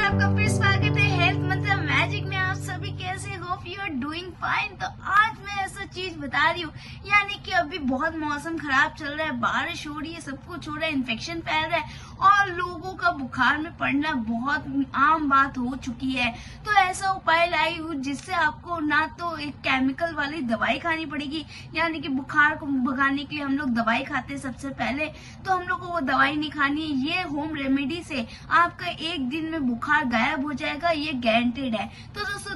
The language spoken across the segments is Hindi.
आपका फिर स्वागत है हेल्थ मंत्र मैजिक में। आप सभी कैसे? Hope you are doing fine. तो आज मैं ऐसा चीज बता रही हूँ, यानी कि अभी बहुत मौसम खराब चल रहा है, बारिश हो रही है, सब कुछ हो रहा है, इन्फेक्शन फैल रहा है और लोगों का बुखार में पड़ना बहुत आम बात हो चुकी है। तो ऐसा उपाय लाई हूँ जिससे आपको ना तो एक केमिकल वाली दवाई खानी पड़ेगी, यानी कि बुखार को भगाने के लिए हम लोग दवाई खाते हैं सबसे पहले, तो हम लोग को वो दवाई नहीं खानी है। ये होम रेमेडी से आपका एक दिन में बुखार गायब हो जाएगा, ये गारंटेड है। तो दोस्तों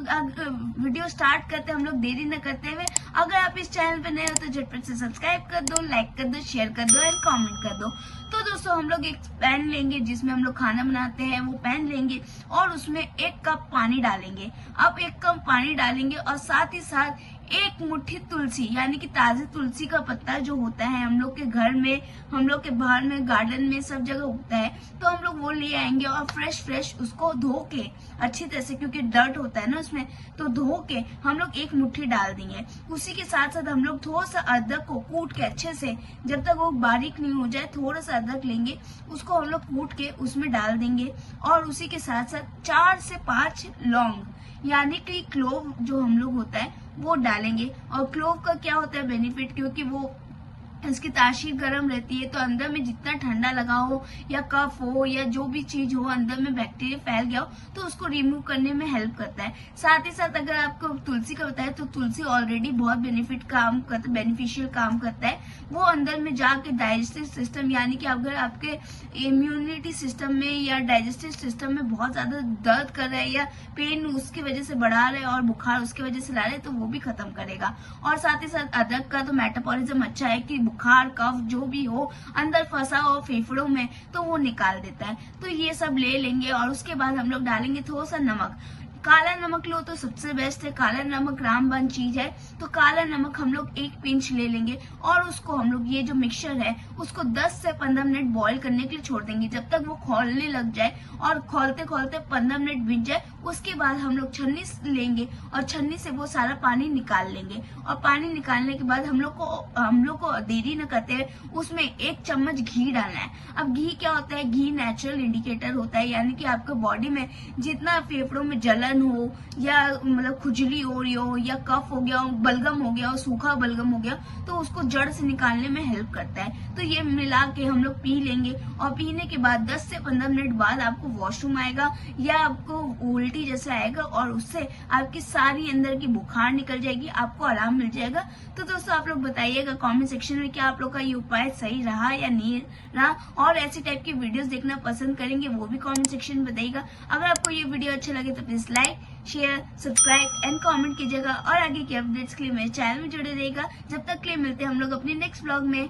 वीडियो स्टार्ट करते हैं हम लोग देरी न करते हुए। अगर आप इस चैनल पर नए हो तो झटपट से सब्सक्राइब कर दो, लाइक कर दो, शेयर कर दो एंड कमेंट कर दो। तो दोस्तों हम लोग एक पैन लेंगे जिसमें हम लोग खाना बनाते हैं, वो पैन लेंगे और उसमें 1 कप पानी डालेंगे। अब 1 कप पानी डालेंगे और साथ ही साथ 1 मुट्ठी तुलसी, यानी कि ताजे तुलसी का पत्ता जो होता है हम लोग के घर में, हम लोग के बाहर में, गार्डन में, सब जगह उगता है, तो हम लोग वो ले आएंगे और फ्रेश उसको धो के अच्छी तरह से, क्योंकि डर्ट होता है ना उसमें, तो धो के हम लोग 1 मुट्ठी डाल देंगे। उसी के साथ साथ हम लोग थोड़ा सा अदरक को कूट के अच्छे से, जब तक वो बारीक नहीं हो जाए, थोड़ा सा अदरक लेंगे, उसको हम लोग कूट के उसमें डाल देंगे। और उसी के साथ साथ 4 से 5 लौंग, यानी कि क्लोव जो हम लोग होता है वो डालेंगे। और क्लोव का क्या होता है बेनिफिट, क्योंकि वो इसकी तासीर गर्म रहती है, तो अंदर में जितना ठंडा लगा हो या कफ हो या जो भी चीज हो, अंदर में बैक्टीरिया फैल गया हो, तो उसको रिमूव करने में हेल्प करता है। साथ ही साथ अगर आपको तुलसी का बताए तो तुलसी ऑलरेडी बहुत बेनिफिशियल काम करता है। वो अंदर में जाके डाइजेस्टिव सिस्टम, यानी कि अगर आपके इम्यूनिटी सिस्टम में या डाइजेस्टिव सिस्टम में बहुत ज्यादा दर्द कर रहा है या पेन उसकी वजह से बढ़ा रहे और बुखार उसकी वजह से ला रहे, तो वो भी खत्म करेगा। और साथ ही साथ अदरक का तो मेटाबॉलिज्म अच्छा है कि बुखार कफ जो भी हो अंदर फंसा हो फेफड़ों में, तो वो निकाल देता है। तो ये सब ले लेंगे और उसके बाद हम लोग डालेंगे थोड़ा सा नमक। काला नमक लो तो सबसे बेस्ट है, काला नमक रामबाण चीज है, तो काला नमक हम लोग 1 पिंच ले लेंगे और उसको हम लोग ये जो मिक्सचर है उसको 10 से 15 मिनट बॉईल करने के लिए छोड़ देंगे, जब तक वो खौलने लग जाए और खोलते खोलते 15 मिनट बीत जाए। उसके बाद हम लोग छन्नी लेंगे और छन्नी से वो सारा पानी निकाल लेंगे। और पानी निकालने के बाद हम लोग को देरी न करते हुए उसमें 1 चम्मच घी डालना है। अब घी क्या होता है? घी नेचुरल इंडिकेटर होता है, यानी कि आपके बॉडी में जितना फेफड़ों में जलन हो या मतलब खुजली हो रही हो या कफ हो गया हो, बलगम हो गया हो, सूखा बलगम हो गया, तो उसको जड़ से निकालने में हेल्प करता है। तो ये मिला के हम लोग पी लेंगे और पीने के बाद 10 से 15 मिनट बाद आपको वॉशरूम आएगा या आपको उल्टी जैसा आएगा और उससे आपकी सारी अंदर की बुखार निकल जाएगी, आपको आराम मिल जाएगा। तो दोस्तों आप लोग बताइएगा कमेंट सेक्शन में क्या आप लोग का ये उपाय सही रहा या नहीं रहा, और ऐसी टाइप की वीडियोस देखना पसंद करेंगे वो भी कमेंट सेक्शन में बताइएगा। अगर आपको ये वीडियो अच्छा लगे तो please like, share, subscribe and comment कीजिएगा और आगे के अपडेट्स के लिए मेरे चैनल में जुड़े रहेगा। जब तक के लिए मिलते हैं हम लोग अपने नेक्स्ट ब्लॉग में।